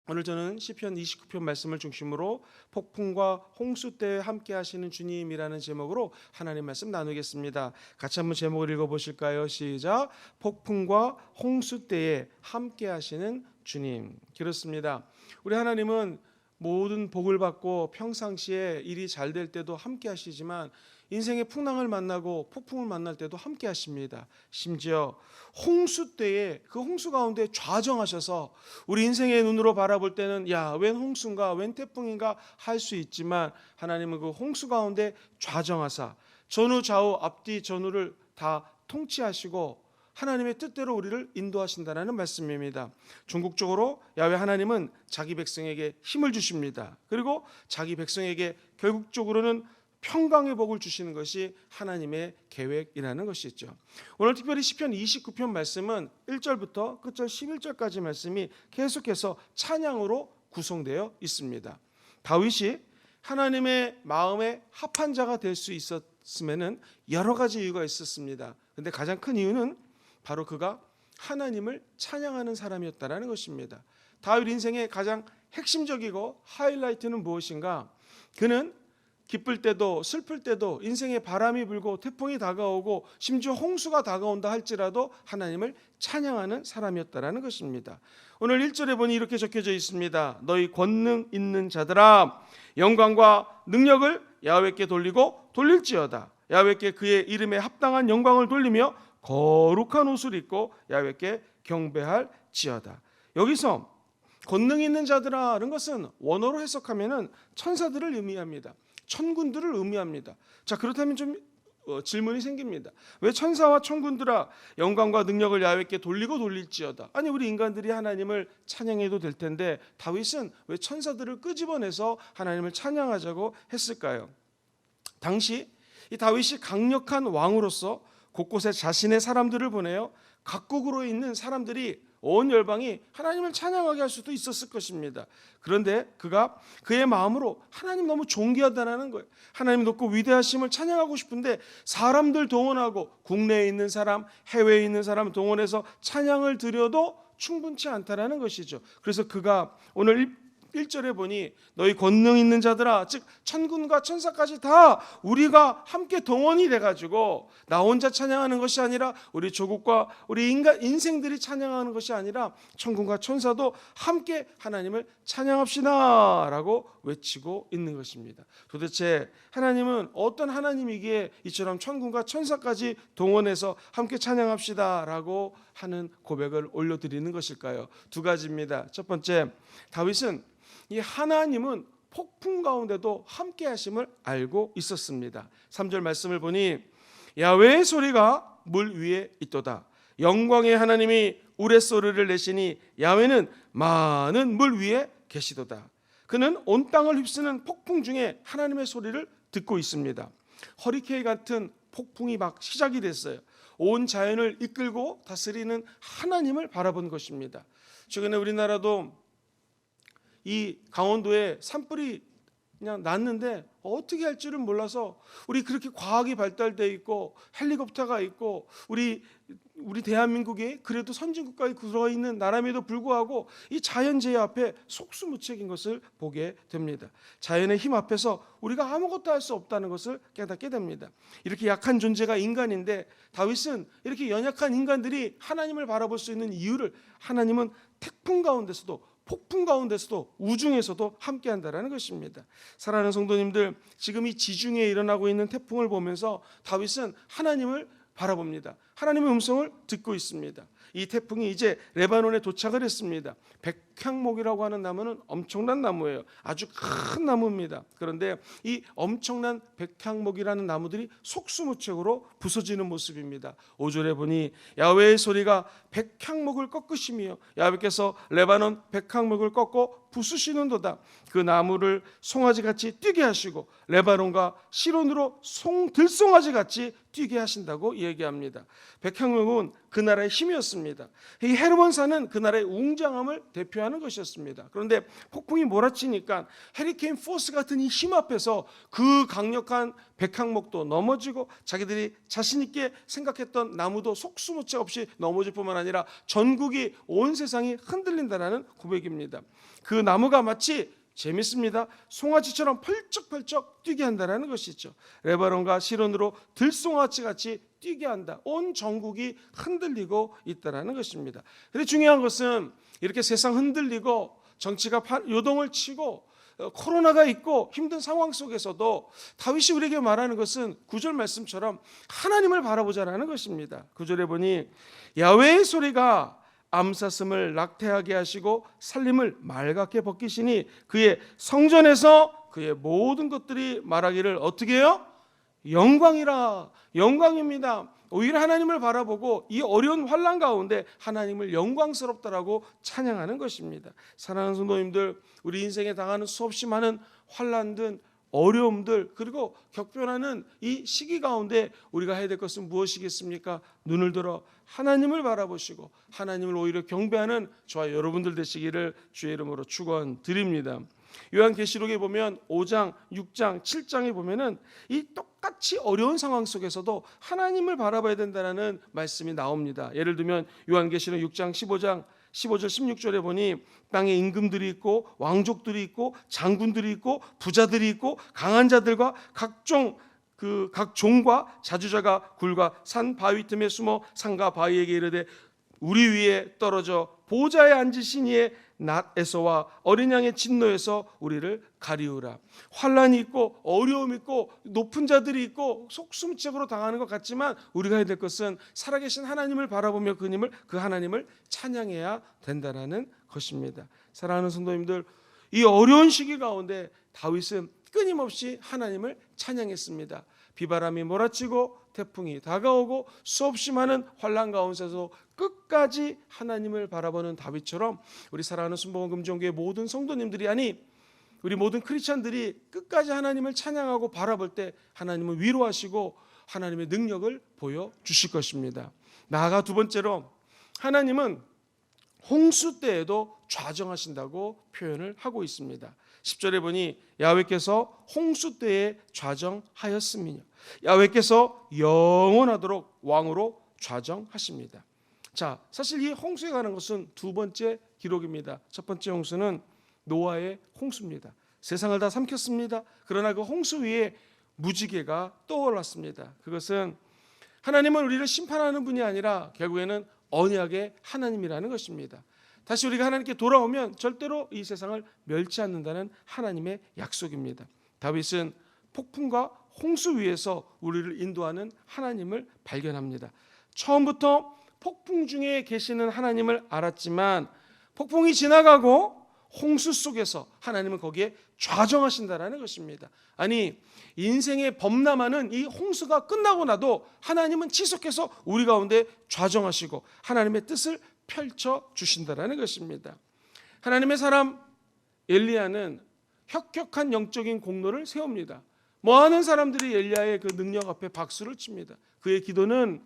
오늘 저는 시편 29편 말씀을 중심으로 폭풍과 홍수 때에 함께 하시는 주님이라는 제목으로 하나님 말씀 나누겠습니다. 같이 한번 제목을 읽어보실까요? 시작. 폭풍과 홍수 때에 함께 하시는 주님. 그렇습니다. 우리 하나님은 모든 복을 받고 평상시에 일이 잘 될 때도 함께 하시지만 인생의 풍랑을 만나고 폭풍을 만날 때도 함께 하십니다. 심지어 홍수 때에 그 홍수 가운데 좌정하셔서 우리 인생의 눈으로 바라볼 때는 야, 웬 홍수인가 웬 태풍인가 할 수 있지만 하나님은 그 홍수 가운데 좌정하사 전후 좌우 앞뒤 전후를 다 통치하시고 하나님의 뜻대로 우리를 인도하신다는 말씀입니다. 궁극적으로 야훼 하나님은 자기 백성에게 힘을 주십니다. 그리고 자기 백성에게 결국적으로는 평강의 복을 주시는 것이 하나님의 계획이라는 것이죠. 오늘 특별히 시편 29편 말씀은 1절부터 끝절 11절까지 말씀이 계속해서 찬양으로 구성되어 있습니다. 다윗이 하나님의 마음에 합한 자가 될 수 있었음에는 여러 가지 이유가 있었습니다. 그런데 가장 큰 이유는 바로 그가 하나님을 찬양하는 사람이었다는 것입니다. 다윗 인생의 가장 핵심적이고 하이라이트는 무엇인가? 그는 기쁠 때도 슬플 때도 인생의 바람이 불고 태풍이 다가오고 심지어 홍수가 다가온다 할지라도 하나님을 찬양하는 사람이었다는 것입니다. 오늘 1절에 보니 이렇게 적혀져 있습니다. 너희 권능 있는 자들아 영광과 능력을 야훼께 돌리고 돌릴지어다. 야훼께 그의 이름에 합당한 영광을 돌리며 거룩한 옷을 입고 야훼께 경배할지어다. 여기서 권능 있는 자들아라는 것은 원어로 해석하면은 천사들을 의미합니다. 천군들을 의미합니다. 자, 그렇다면 좀 질문이 생깁니다. 왜 천사와 천군들아 영광과 능력을 야훼께 돌리고 돌릴지어다. 아니 우리 인간들이 하나님을 찬양해도 될 텐데 다윗은 왜 천사들을 끄집어내서 하나님을 찬양하자고 했을까요? 당시 이 다윗이 강력한 왕으로서 곳곳에 자신의 사람들을 보내어 각국으로 있는 사람들이 온 열방이 하나님을 찬양하게 할 수도 있었을 것입니다. 그런데 그가 그의 마음으로 하나님 너무 존귀하다는 거예요. 하나님 높고 위대하심을 찬양하고 싶은데 사람들 동원하고 국내에 있는 사람, 해외에 있는 사람 동원해서 찬양을 드려도 충분치 않다라는 것이죠. 그래서 그가 오늘 1절에 보니 너희 권능 있는 자들아, 즉 천군과 천사까지 다 우리가 함께 동원이 돼가지고 나 혼자 찬양하는 것이 아니라 우리 조국과 우리 인생들이 찬양하는 것이 아니라 천군과 천사도 함께 하나님을 찬양합시다 라고 외치고 있는 것입니다. 도대체 하나님은 어떤 하나님이기에 이처럼 천군과 천사까지 동원해서 함께 찬양합시다 라고 하는 고백을 올려드리는 것일까요? 두 가지입니다. 첫 번째, 다윗은 이 하나님은 폭풍 가운데도 함께 하심을 알고 있었습니다. 3절 말씀을 보니 야훼의 소리가 물 위에 있도다. 영광의 하나님이 우레소리를 내시니 야훼는 많은 물 위에 계시도다. 그는 온 땅을 휩쓰는 폭풍 중에 하나님의 소리를 듣고 있습니다. 허리케인 같은 폭풍이 막 시작이 됐어요. 온 자연을 이끌고 다스리는 하나님을 바라본 것입니다. 최근에 우리나라도 이 강원도에 산불이 그냥 났는데 어떻게 할 줄은 몰라서 우리 그렇게 과학이 발달되어 있고 헬리콥터가 있고 우리 대한민국이 그래도 선진국가에 들어있는 나라임에도 불구하고 이 자연재해 앞에 속수무책인 것을 보게 됩니다. 자연의 힘 앞에서 우리가 아무것도 할 수 없다는 것을 깨닫게 됩니다. 이렇게 약한 존재가 인간인데 다윗은 이렇게 연약한 인간들이 하나님을 바라볼 수 있는 이유를 하나님은 태풍 가운데서도 폭풍 가운데서도 우중에서도 함께한다라는 것입니다. 사랑하는 성도님들, 지금 이 지중해에 일어나고 있는 태풍을 보면서 다윗은 하나님을 바라봅니다. 하나님의 음성을 듣고 있습니다. 이 태풍이 이제 레바논에 도착을 했습니다. 백향목이라고 하는 나무는 엄청난 나무예요. 아주 큰 나무입니다. 그런데 이 엄청난 백향목이라는 나무들이 속수무책으로 부서지는 모습입니다. 5절에 보니 야훼의 소리가 백향목을 꺾으시며 야훼께서 레바논 백향목을 꺾고 부수시는도다. 그 나무를 송아지같이 뛰게 하시고 레바논과 시론으로 들송아지같이 뛰게 하신다고 얘기합니다. 백향목은 그 나라의 힘이었습니다. 이 헤르몬산은 그 나라의 웅장함을 대표하는 것이었습니다. 그런데 폭풍이 몰아치니까 해리케인 포스 같은 이 힘 앞에서 그 강력한 백항목도 넘어지고 자기들이 자신 있게 생각했던 나무도 속수무책 없이 넘어질 뿐만 아니라 전국이 온 세상이 흔들린다라는 고백입니다. 그 나무가 마치 재밌습니다. 송아지처럼 펄쩍펄쩍 뛰게 한다는 것이죠. 레바논과 시론으로 들송아지 같이 뛰게 한다. 온 전국이 흔들리고 있다는 것입니다. 그런데 중요한 것은 이렇게 세상 흔들리고 정치가 요동을 치고 코로나가 있고 힘든 상황 속에서도 다윗이 우리에게 말하는 것은 9절 말씀처럼 하나님을 바라보자라는 것입니다. 9절에 보니 야훼의 소리가 암사슴을 낙태하게 하시고 살림을 맑게 벗기시니 그의 성전에서 그의 모든 것들이 말하기를 어떻게 해요? 영광이라. 영광입니다. 오히려 하나님을 바라보고 이 어려운 환난 가운데 하나님을 영광스럽다라고 찬양하는 것입니다. 사랑하는 성도님들, 우리 인생에 당하는 수없이 많은 환난들, 어려움들, 그리고 격변하는 이 시기 가운데 우리가 해야 될 것은 무엇이겠습니까? 눈을 들어 하나님을 바라보시고 하나님을 오히려 경배하는 저와 여러분들 되시기를 주의 이름으로 축원드립니다. 요한계시록에 보면 5장, 6장, 7장에 보면은 이 똑같이 어려운 상황 속에서도 하나님을 바라봐야 된다는 말씀이 나옵니다. 예를 들면 요한계시록 6장 15절 16절에 보니 땅에 임금들이 있고 왕족들이 있고 장군들이 있고 부자들이 있고 강한 자들과 각 종과 자주자가 굴과 산 바위 틈에 숨어 산과 바위에게 이르되 우리 위에 떨어져 보좌에 앉으신 이의 낫에서와 어린 양의 진노에서 우리를 가리우라. 환난이 있고 어려움이 있고 높은 자들이 있고 속수무책으로 당하는 것 같지만 우리가 해야 될 것은 살아계신 하나님을 바라보며 그 하나님을 찬양해야 된다는 것입니다. 사랑하는 성도님들, 이 어려운 시기 가운데 다윗은 끊임없이 하나님을 찬양했습니다. 비바람이 몰아치고 태풍이 다가오고 수없이 많은 환난 가운데서 끝까지 하나님을 바라보는 다윗처럼 우리 사랑하는 순복음 금종교의 모든 성도님들이, 아니 우리 모든 크리스찬들이 끝까지 하나님을 찬양하고 바라볼 때 하나님은 위로하시고 하나님의 능력을 보여주실 것입니다. 나아가 두 번째로 하나님은 홍수 때에도 좌정하신다고 표현을 하고 있습니다. 10절에 보니 야훼께서 홍수 때에 좌정하였음이뇨. 야훼께서 영원하도록 왕으로 좌정하십니다. 자, 사실 이 홍수에 관한 것은 두 번째 기록입니다. 첫 번째 홍수는 노아의 홍수입니다. 세상을 다 삼켰습니다. 그러나 그 홍수 위에 무지개가 떠올랐습니다. 그것은 하나님은 우리를 심판하는 분이 아니라 결국에는 언약의 하나님이라는 것입니다. 다시 우리가 하나님께 돌아오면 절대로 이 세상을 멸치 않는다는 하나님의 약속입니다. 다윗은 폭풍과 홍수 위에서 우리를 인도하는 하나님을 발견합니다. 처음부터 폭풍 중에 계시는 하나님을 알았지만 폭풍이 지나가고 홍수 속에서 하나님은 거기에 좌정하신다라는 것입니다. 아니, 인생의 범람하는 이 홍수가 끝나고 나도 하나님은 지속해서 우리 가운데 좌정하시고 하나님의 뜻을 펼쳐 주신다라는 것입니다. 하나님의 사람 엘리야는 혁혁한 영적인 공로를 세웁니다. 많은 사람들이 엘리야의 그 능력 앞에 박수를 칩니다. 그의 기도는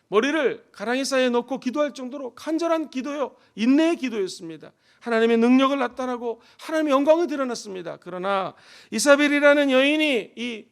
머리를 가랑이 사이에 넣고 기도할 정도로 간절한 기도요, 인내의 기도였습니다. 하나님의 능력을 나타나고 하나님의 영광을 드러났습니다. 그러나 이사벨이라는 여인이 이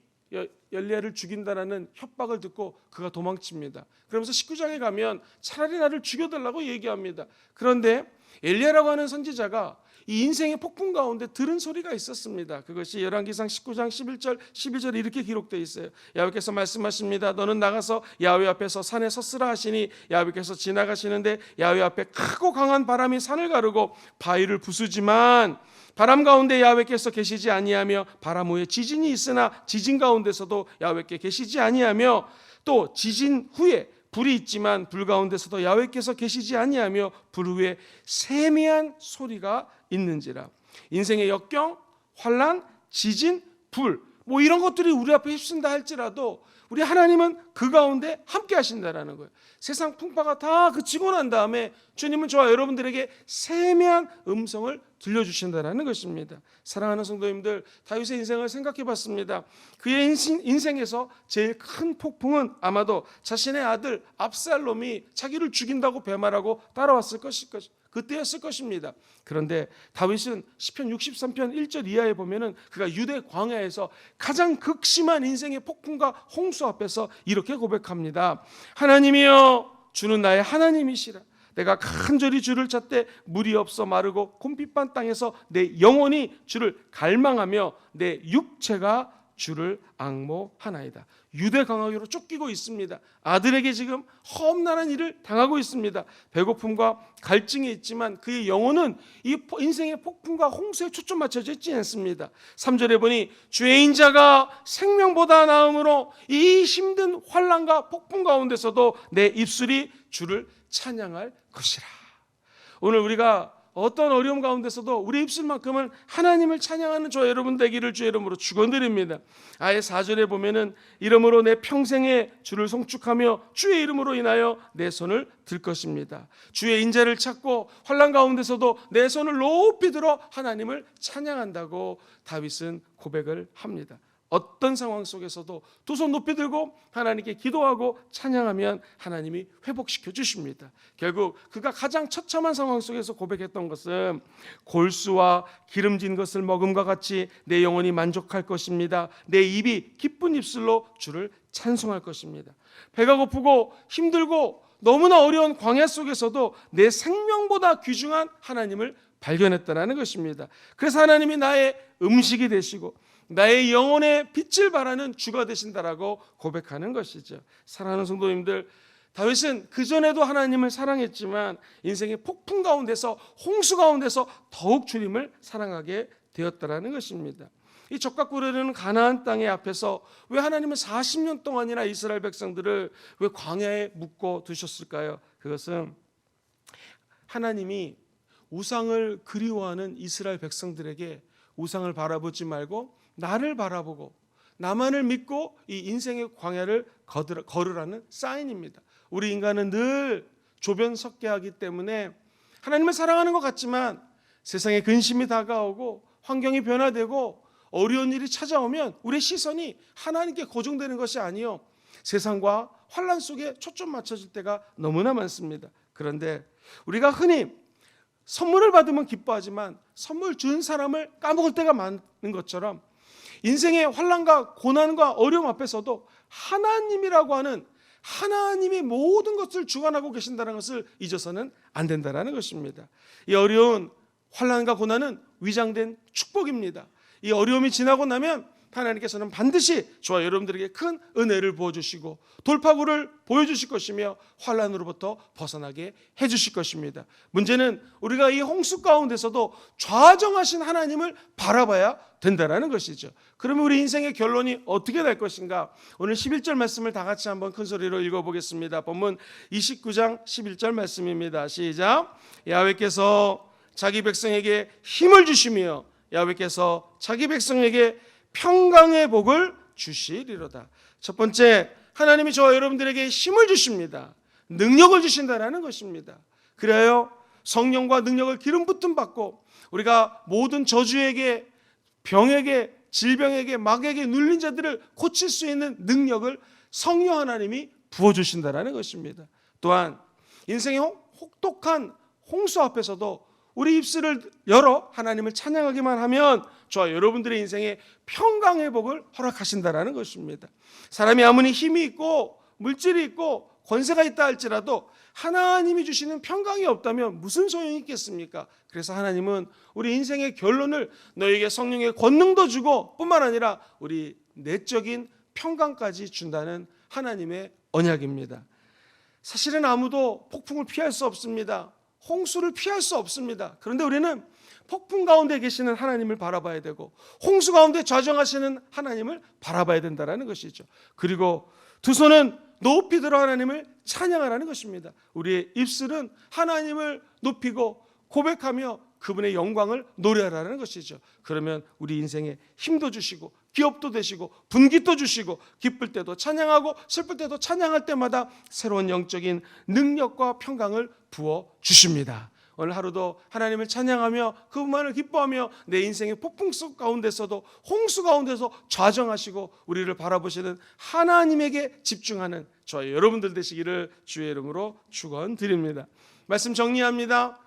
엘리야를 죽인다라는 협박을 듣고 그가 도망칩니다. 그러면서 19장에 가면 차라리 나를 죽여달라고 얘기합니다. 그런데 엘리야라고 하는 선지자가 이 인생의 폭풍 가운데 들은 소리가 있었습니다. 그것이 열왕기상 19장 11절 12절에 이렇게 기록되어 있어요. 야훼께서 말씀하십니다. 너는 나가서 야훼 앞에서 산에 섰으라 하시니 야훼께서 지나가시는데 야훼 앞에 크고 강한 바람이 산을 가르고 바위를 부수지만 바람 가운데 야훼께서 계시지 아니하며 바람 후에 지진이 있으나 지진 가운데서도 야훼께 계시지 아니하며 또 지진 후에 불이 있지만 불 가운데서도 야훼께서 계시지 아니하며 불 후에 세미한 소리가 있는지라. 인생의 역경, 환난, 지진, 불, 이런 것들이 우리 앞에 휩쓴다 할지라도 우리 하나님은 그 가운데 함께 하신다라는 거예요. 세상 풍파가 다 그치고 난 다음에 주님은 저와 여러분들에게 세미한 음성을 들려주신다라는 것입니다. 사랑하는 성도님들, 다윗의 인생을 생각해 봤습니다. 그의 인생에서 제일 큰 폭풍은 아마도 자신의 아들 압살롬이 자기를 죽인다고 배말하고 따라왔을 그때였을 것입니다. 그런데 다윗은 시편 63편 1절 이하에 보면은 그가 유대 광야에서 가장 극심한 인생의 폭풍과 홍수 앞에서 이렇게 고백합니다. 하나님이여, 주는 나의 하나님이시라. 내가 간절히 주를 찾되 물이 없어 마르고 곰핍한 땅에서 내 영혼이 주를 갈망하며 내 육체가 주를 앙모하나이다. 유대 강하기로 쫓기고 있습니다. 아들에게 지금 험난한 일을 당하고 있습니다. 배고픔과 갈증이 있지만 그의 영혼은 이 인생의 폭풍과 홍수에 초점 맞춰져 있지 않습니다. 3절에 보니 주의 인자가 생명보다 나음으로 이 힘든 환난과 폭풍 가운데서도 내 입술이 주를 찬양할 것이라. 오늘 우리가 어떤 어려움 가운데서도 우리 입술만큼은 하나님을 찬양하는 저 여러분 되기를 주의 이름으로 축원드립니다. 아예 4절에 보면은 이름으로 내 평생에 주를 송축하며 주의 이름으로 인하여 내 손을 들 것입니다. 주의 인자를 찾고 환난 가운데서도 내 손을 높이 들어 하나님을 찬양한다고 다윗은 고백을 합니다. 어떤 상황 속에서도 두 손 높이 들고 하나님께 기도하고 찬양하면 하나님이 회복시켜 주십니다. 결국 그가 가장 처참한 상황 속에서 고백했던 것은 골수와 기름진 것을 먹음과 같이 내 영혼이 만족할 것입니다. 내 입이 기쁜 입술로 주를 찬송할 것입니다. 배가 고프고 힘들고 너무나 어려운 광야 속에서도 내 생명보다 귀중한 하나님을 발견했다는 것입니다. 그래서 하나님이 나의 음식이 되시고 나의 영혼의 빛을 발하는 주가 되신다라고 고백하는 것이죠. 사랑하는 성도님들, 다윗은 그전에도 하나님을 사랑했지만 인생의 폭풍 가운데서 홍수 가운데서 더욱 주님을 사랑하게 되었다라는 것입니다. 이 적과 르는 가나안 땅의 앞에서 왜 하나님은 40년 동안이나 이스라엘 백성들을 왜 광야에 묶어 두셨을까요? 그것은 하나님이 우상을 그리워하는 이스라엘 백성들에게 우상을 바라보지 말고 나를 바라보고 나만을 믿고 이 인생의 광야를 걸으라는 사인입니다. 우리 인간은 늘 조변석계하기 때문에 하나님을 사랑하는 것 같지만 세상에 근심이 다가오고 환경이 변화되고 어려운 일이 찾아오면 우리의 시선이 하나님께 고정되는 것이 아니요 세상과 환난 속에 초점 맞춰질 때가 너무나 많습니다. 그런데 우리가 흔히 선물을 받으면 기뻐하지만 선물 준 사람을 까먹을 때가 많은 것처럼 인생의 환난과 고난과 어려움 앞에서도 하나님이라고 하는 하나님이 모든 것을 주관하고 계신다는 것을 잊어서는 안 된다는 것입니다. 이 어려운 환난과 고난은 위장된 축복입니다. 이 어려움이 지나고 나면 하나님께서는 반드시 저와 여러분들에게 큰 은혜를 부어주시고 돌파구를 보여주실 것이며 환난으로부터 벗어나게 해주실 것입니다. 문제는 우리가 이 홍수 가운데서도 좌정하신 하나님을 바라봐야 된다는 것이죠. 그러면 우리 인생의 결론이 어떻게 될 것인가? 오늘 11절 말씀을 다 같이 한번 큰 소리로 읽어보겠습니다. 본문 29장 11절 말씀입니다. 시작. 야훼께서 자기 백성에게 힘을 주시며 야훼께서 자기 백성에게 평강의 복을 주시리로다. 첫 번째, 하나님이 저와 여러분들에게 힘을 주십니다. 능력을 주신다는 것입니다. 그래요 성령과 능력을 기름 붓음 받고 우리가 모든 저주에게 병에게 질병에게 마귀에게 눌린 자들을 고칠 수 있는 능력을 성령 하나님이 부어주신다는 것입니다. 또한 인생의 혹독한 홍수 앞에서도 우리 입술을 열어 하나님을 찬양하기만 하면 저와 여러분들의 인생에 평강의 복을 허락하신다는 것입니다. 사람이 아무리 힘이 있고 물질이 있고 권세가 있다 할지라도 하나님이 주시는 평강이 없다면 무슨 소용이 있겠습니까? 그래서 하나님은 우리 인생의 결론을 너에게 성령의 권능도 주고 뿐만 아니라 우리 내적인 평강까지 준다는 하나님의 언약입니다. 사실은 아무도 폭풍을 피할 수 없습니다. 홍수를 피할 수 없습니다. 그런데 우리는 폭풍 가운데 계시는 하나님을 바라봐야 되고 홍수 가운데 좌정하시는 하나님을 바라봐야 된다는 것이죠. 그리고 두 손은 높이 들어 하나님을 찬양하라는 것입니다. 우리의 입술은 하나님을 높이고 고백하며 그분의 영광을 노래하라는 것이죠. 그러면 우리 인생에 힘도 주시고 기업도 되시고 분깃도 주시고 기쁠 때도 찬양하고 슬플 때도 찬양할 때마다 새로운 영적인 능력과 평강을 부어 주십니다. 오늘 하루도 하나님을 찬양하며 그분만을 기뻐하며 내 인생의 폭풍 속 가운데서도 홍수 가운데서 좌정하시고 우리를 바라보시는 하나님에게 집중하는 저희 여러분들 되시기를 주의 이름으로 축원드립니다. 말씀 정리합니다.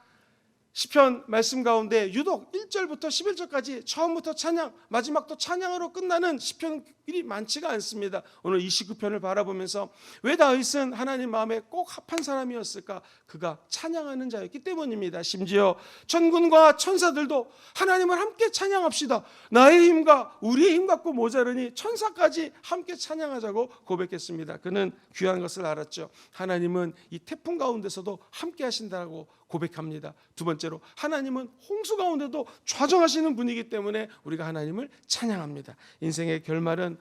시편 말씀 가운데 유독 1절부터 11절까지 처음부터 찬양, 마지막도 찬양으로 끝나는 시편이 많지가 않습니다. 오늘 29편을 바라보면서 왜 다윗은 하나님 마음에 꼭 합한 사람이었을까? 그가 찬양하는 자였기 때문입니다. 심지어 천군과 천사들도 하나님을 함께 찬양합시다. 나의 힘과 우리의 힘 갖고 모자르니 천사까지 함께 찬양하자고 고백했습니다. 그는 귀한 것을 알았죠. 하나님은 이 태풍 가운데서도 함께 하신다고 고백합니다. 두 번째로 하나님은 홍수 가운데도 좌정하시는 분이기 때문에 우리가 하나님을 찬양합니다. 인생의 결말은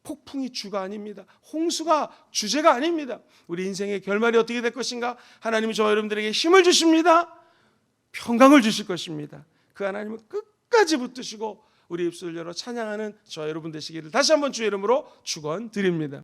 폭풍이 주가 아닙니다. 홍수가 주제가 아닙니다. 우리 인생의 결말이 어떻게 될 것인가? 하나님이 저와 여러분들에게 힘을 주십니다. 평강을 주실 것입니다. 그 하나님은 끝까지 붙드시고 우리 입술을 열어 찬양하는 저와 여러분 되시기를 다시 한번 주의 이름으로 축원드립니다.